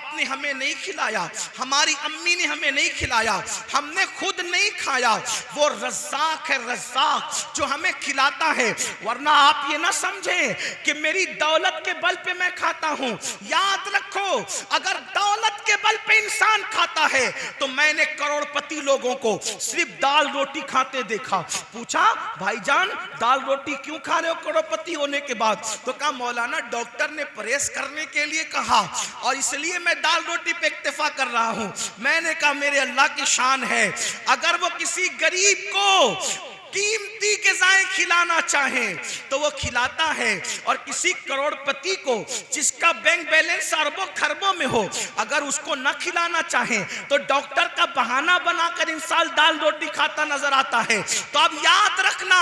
बाप ने हमें नहीं खिलाया, हमारी अम्मी ने हमें नहीं खिलाया, हमने खुद नहीं खाया। वो रज़्ज़ाक़ है, रज़्ज़ाक़ जो हमें खिलाता है। वरना आप ये ना समझें कि मेरी दौलत के बल पे मैं खाता हूं। याद रखो, अगर दौलत के बल पे इंसान खाता है तो मैंने करोड़पति लोगों को सिर्फ दाल रोटी खाते देखा। पूछा, भाईजान दाल रोटी क्यों खा रहे हो करोड़पति होने के बाद? तो कहा, मौलाना डॉक्टर ने परहेज करने के लिए कहा और इसलिए मैं दाल रोटी पे इक्तिफा कर रहा हूं। मैंने कहा, मेरे अल्लाह की शान है, अगर वो किसी गरीब को कीमती ग़िज़ाएं खिलाना चाहे तो वो खिलाता है, और किसी करोड़पति को जिसका बैंक बैलेंस अरबों खरबों में हो, अगर उसको न खिलाना चाहे तो डॉक्टर का बहाना बनाकर इंसान दाल रोटी खाता नजर आता है। तो अब याद रखना,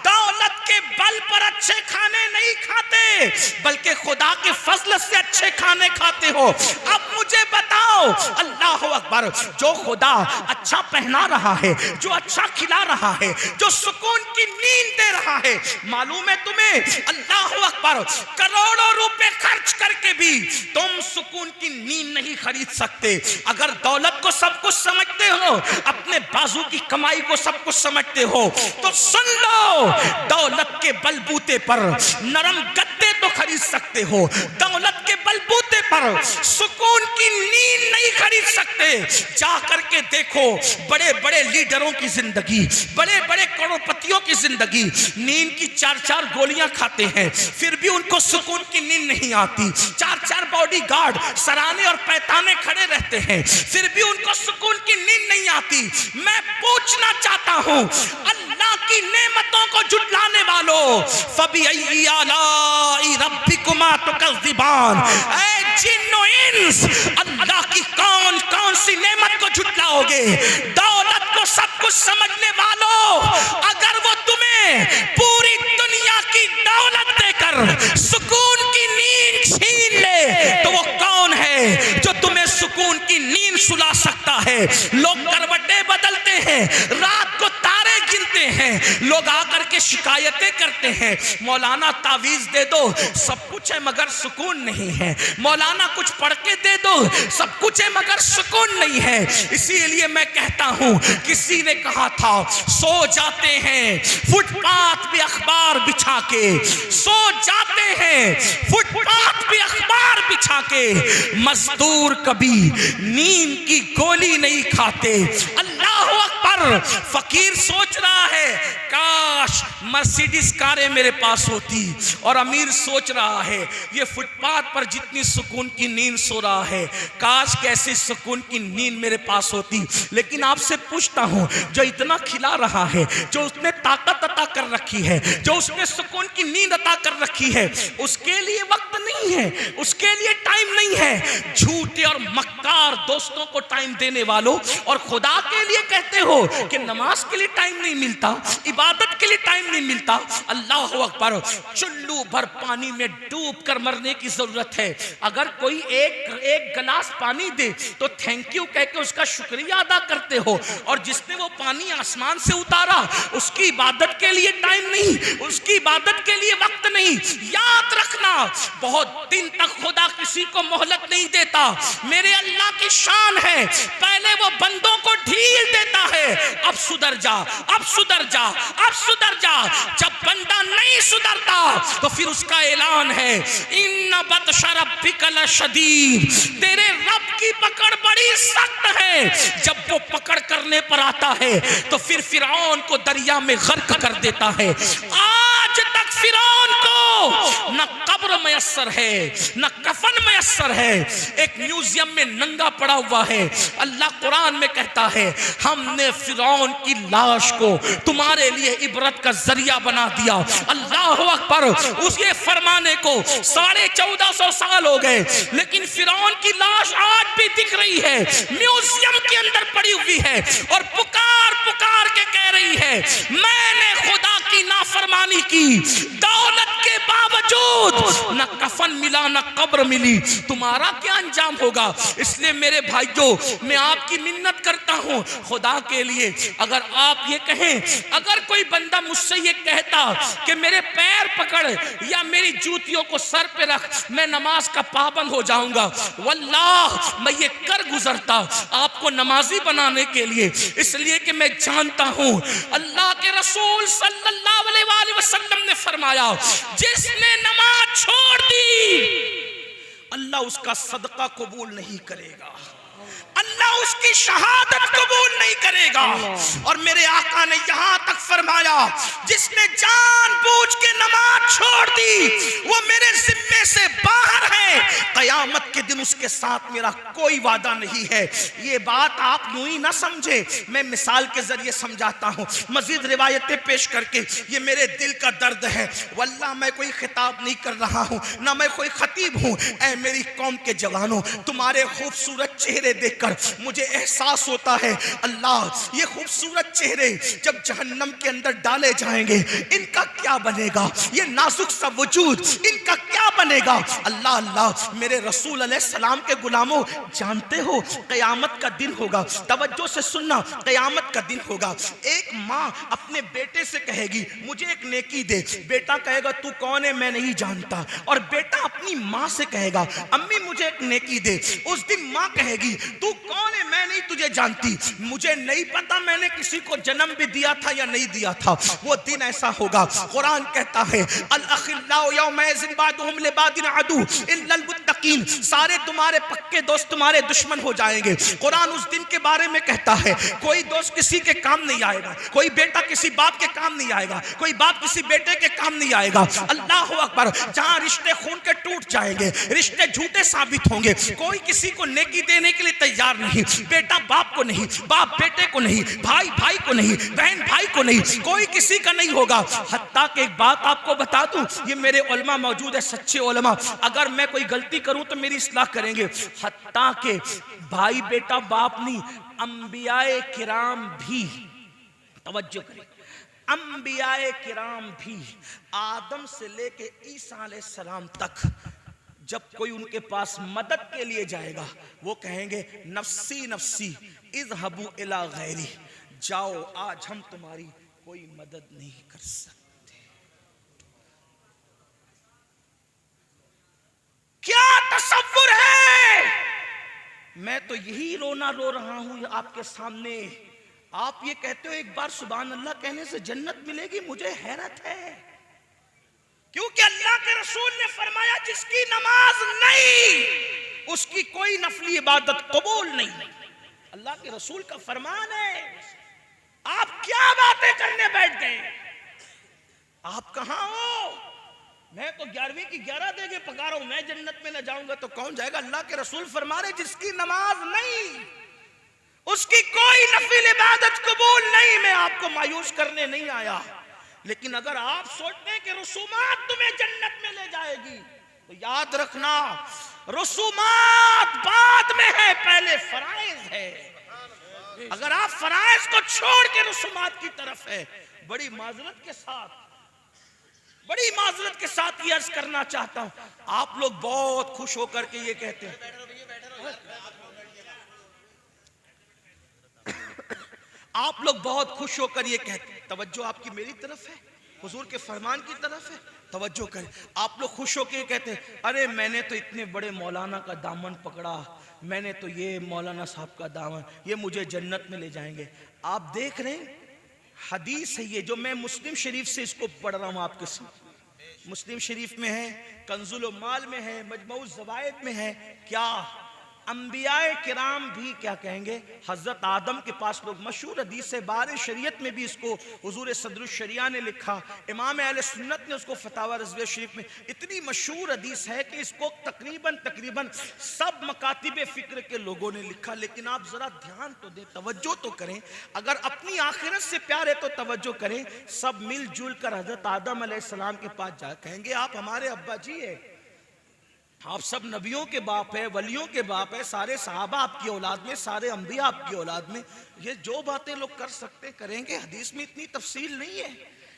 दौलत के बल पर अच्छे खाने नहीं खाते, बल्कि खुदा के फजल से अच्छे खाने खाते हो। अब मुझे बताओ, अल्लाह अकबर, जो खुदा अच्छा पहना रहा है, जो अच्छा खिला रहा है, जो सुकून की नींद दे रहा है, मालूम है तुम्हें, अल्लाह अकबर, करोड़ों रुपए खर्च करके भी तुम सुकून की नींद नहीं खरीद सकते। अगर दौलत को सब कुछ समझते हो, अपने बाजू की कमाई को सब कुछ समझते हो, तो सुन लो, दौलत के बलबूते पर नरम गद्दे तो खरीद सकते हो, दौलत के बलबूते पर सुकून की नींद नहीं खरीद सकते। जा करके देखो, बड़े बड़े लीडरों की जिंदगी, बड़े बड़े करोड़पतियों की जिंदगी, नींद की 4-4 गोलियां खाते हैं, फिर भी उनको सुकून की नींद नहीं आती। 4-4 बॉडीगार्ड सराहने और पैताने खड़े रहते हैं, फिर भी उनको सुकून की नींद नहीं आती। मैं पूछना चाहता हूं, अल्लाह की नेमतों को झुटलाने वालों, फबिअय्यि आलाइ रब्बिकुमा तुकज़्ज़िबान, ऐ जिन्नो इंस, अल्लाह की कौन कौन सी नेमत को झुटलाओगे? दौलत को सब कुछ समझने वालों, अगर वो तुम्हें पूरी दुनिया की दौलत देकर सुकून की नींद छीन ले, तो वो कौन है जो तुम्हें सुकून की नींद सुला सकता है? लोग करवटें बदलते हैं, रात को तारे गिनते हैं, लोग आकर के शिकायतें करते हैं, मौलाना तावीज दे दो, सब कुछ है मगर सुकून नहीं है, मौलाना कुछ पढ़ के दे दो, सब कुछ है मगर सुकून नहीं है। इसीलिए मैं कहता हूं, किसी ने कहा था, सो जाते हैं फुटपाथ पे अखबार बिछा के, सो जाते हैं फुटपाथ पे अखबार बिछा के, मजदूर कभी नींद की गोली नहीं खाते। अल्लाह अकबर। फकीर सोच रहा है, काश मर्सिडीज कारें मेरे पास होती, और अमीर सोच रहा है, ये फुटपाथ पर जितनी सुकून की नींद सो रहा है, काश कैसी सुकून की नींद मेरे पास होती। लेकिन आपसे पूछता हूं, जो इतना खिला रहा है, जो उसने ताकत अता कर रखी है, जो उसने सुकून की नींद अता कर रखी है, उसके लिए वक्त नहीं है, उसके लिए टाइम नहीं है। झूठे और मक्कार दोस्तों को टाइम देने वालों, और खुदा के लिए कहते हो कि नमाज के लिए टाइम नहीं मिलता, इबादत के लिए टाइम नहीं मिलता। अल्लाह अकबर। चुल्लू भर पानी में डूब कर मरने की जरूरत है। अगर कोई एक गिलास पानी दे तो थैंक यू कह के उसका शुक्रिया अदा करते हो, और जिसने वो पानी आसमान से उतारा उसकी इबादत के लिए टाइम नहीं, उसकी इबादत के लिए वक्त नहीं। याद रखना, बहुत दिन तक खुदा किसी को मोहलत नहीं देता। मेरे अल्लाह की शान है, पहले वो बंदों को ढील देता है, अब सुधर जा, अब सुधर जा, अब सुधर जा। जब बंदा नहीं सुधरता तो फिर उसका ऐलान है, इन्ना बत्शा रब्बिका लशदीद, तेरे रब की पकड़ बड़ी सख्त है। जब वो पकड़ करने पर आता है तो फिर फिरौन को दरिया में गर्क कर देता है। आज तक फिरौन को न कब्र मयस्सर है, न कफन मयस्सर है, एक म्यूजियम में नंगा पड़ा हुआ है। अल्लाह कुरान में कहता है, हमने फिरौन की लाश को तुम्हारे लिए इबरत का जरिया बना दिया। अल्लाह अकबर। उसके फरमाने को 1450 साल हो गए, लेकिन फिरौन की लाश आज भी दिख रही है, म्यूजियम के अंदर पड़ी हुई है, और पुकार पुकार के कह रही है, मैंने खुदा की नाफरमानी की, दौलत के बावजूद वजूद, न कफन मिला न कब्र मिली, तुम्हारा क्या अंजाम होगा। इसलिए मेरे भाइयों, मैं आपकी मिन्नत करता हूं खुदा के लिए, अगर आप ये कहें, अगर कोई बंदा मुझसे ये कहता कि मेरे पैर पकड़ या मेरी जूतियों को सर पे रख, मैं नमाज का पाबंद हो जाऊंगा, वल्लाह मैं ये कर गुजरता आपको नमाजी बनाने के लिए। इसलिए कि मैं जानता हूं अल्लाह के रसूल सल्लल्लाहु अलैहि वसल्लम ने फरमाया, जिसने नमाज छोड़ दी अल्लाह उसका सदका कबूल नहीं करेगा, अल्लाह उसकी शहादत कबूल नहीं करेगा। और मेरे आका ने यहां तक फरमाया, जिसने जानबूझ के नमाज छोड़ दी वो मेरे जिम्मे से बाहर है, कयामत के दिन उसके साथ मेरा कोई वादा नहीं है। ये बात आप यूं ही ना समझे, मैं मिसाल के जरिए समझाता हूं, मजीद रिवायतें पेश करके। ये मेरे दिल का दर्द है, वल्लाह मैं कोई खिताब नहीं कर रहा हूं, ना मैं कोई खतीब हूं। ऐ मेरी कौम के जवानों, तुम्हारे खूबसूरत चेहरे देखकर मुझे एहसास होता है, अल्लाह ये खूबसूरत चेहरे जब जहन्नम के अंदर डाले जाएंगे इनका क्या बनेगा, ये नाजुक सा वजूद इनका क्या बनेगा। अल्लाह अल्लाह, मेरे रसूल अलैहिस्सलाम के गुलामों, जानते हो क़यामत का दिन होगा, तवज्जो से सुनना, क़यामत का दिन होगा। एक माँ अपने बेटे से कहेगी मुझे एक नेकी दे, बेटा कहेगा तू कौन है मैं नहीं जानता, और बेटा अपनी माँ से कहेगा अम्मी मुझे एक नेकी दे। उस दिन माँ कहेगी तू कौन है मैं नहीं तुझे जानती, मुझे नहीं पता मैंने किसी को जन्म भी दिया था या नहीं दिया था। वो दिन ऐसा होगा, कुरान कहता है अल अखिल्लाउ यौमइज़िन बादुहुम लिबादिन अदू इल्लल मुत्तकीन, सारे तुम्हारे पक्के दोस्त तुम्हारे दुश्मन हो जाएंगे। कुरान उस दिन के बारे में कहता है कोई दोस्त किसी के काम नहीं आएगा, कोई बेटा किसी बाप के काम नहीं आएगा, कोई बाप किसी बेटे के काम नहीं आएगा। अल्लाह अकबर, जहां रिश्ते खून के टूट जाएंगे, रिश्ते झूठे साबित होंगे, कोई किसी को नेकी देने के लिए तैयार नहीं, बेटा बाप को नहीं, बाप बेटे को नहीं, भाई भाई को नहीं, बहन भाई को नहीं, कोई किसी का नहीं होगा। हत्ता कि एक बात आपको बता दूं, ये मेरे उलमा मौजूद है, सच्चे उलमा, अगर मैं कोई गलती करूं तो मेरी इस्लाह करेंगे। हत्ता के भाई बेटा बाप नहीं, अंबियाए किराम भी, तवज्जो करें, अंबियाए किराम भी आदम से लेके ईसा अलैहिस्सलाम तक जब कोई उनके पास मदद के लिए जाएगा वो कहेंगे नफ्सी नफ्सी इज़हबू इला गैरी, जाओ आज हम तुम्हारी कोई मदद नहीं कर सकते। क्या तसव्वुर है, मैं तो यही रोना रो रहा हूं आपके सामने। आप ये कहते हो एक बार सुभान अल्लाह कहने से जन्नत मिलेगी, मुझे हैरत है, क्योंकि अल्लाह के रसूल ने फरमाया जिसकी नमाज नहीं उसकी कोई नफली इबादत कबूल नहीं। अल्लाह के रसूल का फरमान है। आप क्या बातें करने बैठ गए, आप कहां हो? मैं तो 11वीं की 11 देके पका रहा हूं, मैं जन्नत में न जाऊंगा तो कौन जाएगा। अल्लाह के रसूल फरमा रहे जिसकी नमाज नहीं उसकी कोई नफिल इबादत कबूल नहीं। मैं आपको मायूस करने नहीं आया, लेकिन अगर आप सोचते हैं कि रसूमात तुम्हें जन्नत में ले जाएगी तो याद रखना रसूमात बाद में है, पहले फराइज है। अगर आप फराइज को छोड़ के रसूमात की तरफ है, बड़ी माजरत के साथ ये अर्ज करना चाहता हूं, आप लोग बहुत खुश होकर के ये कहते हैं, आप लोग बहुत खुश होकर ये कहते हैं, तवज्जो आपकी मेरी तरफ है, हुजूर के फरमान की तरफ है, तवज्जो करें। आप लोग खुश होकर कहते हैं अरे मैंने तो इतने बड़े मौलाना का दामन पकड़ा, मैंने तो ये मौलाना साहब का दामन, ये मुझे जन्नत में ले जाएंगे। आप देख रहे हैं हदीस है ये, जो मैं मुस्लिम शरीफ से इसको पढ़ रहा हूँ आपके साथ, मुस्लिम शरीफ में है, कंजुल माल में है, मजमऊ ज़वाइद में है। क्या अंबियाए किराम भी क्या कहेंगे, हजरत आदम के पास लोग, मशहूर हदीस है, बारे शरीयत में भी इसको हुजूर सदरुश शरिया ने लिखा, इमाम अहले सुन्नत ने उसको फतावा रज़विया शरीफ में, इतनी मशहूर हदीस है कि इसको तकरीबन सब मकातिब फ़िक्र के लोगों ने लिखा। लेकिन आप ज़रा ध्यान तो दें, तवज्जो तो करें, अगर अपनी आखिरत से प्यार है तो तवज्जो करें। सब मिलजुल कर हजरत आदम अलैहिस्सलाम के पास जा कहेंगे आप हमारे अब्बा जी है, आप सब नबियों के बाप है, वलियों के बाप है, सारे सहाबा आपकी औलाद में, सारे अंबिया आपकी औलाद में, ये जो बातें लोग कर सकते करेंगे। हदीस में इतनी तफसील नहीं है,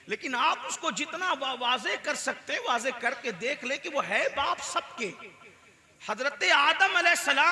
लेकिन आप उसको जितना वाजे कर सकते वाजे करके देख ले कि वो है बाप सबके। हजरत आदम अलैहिस्सलाम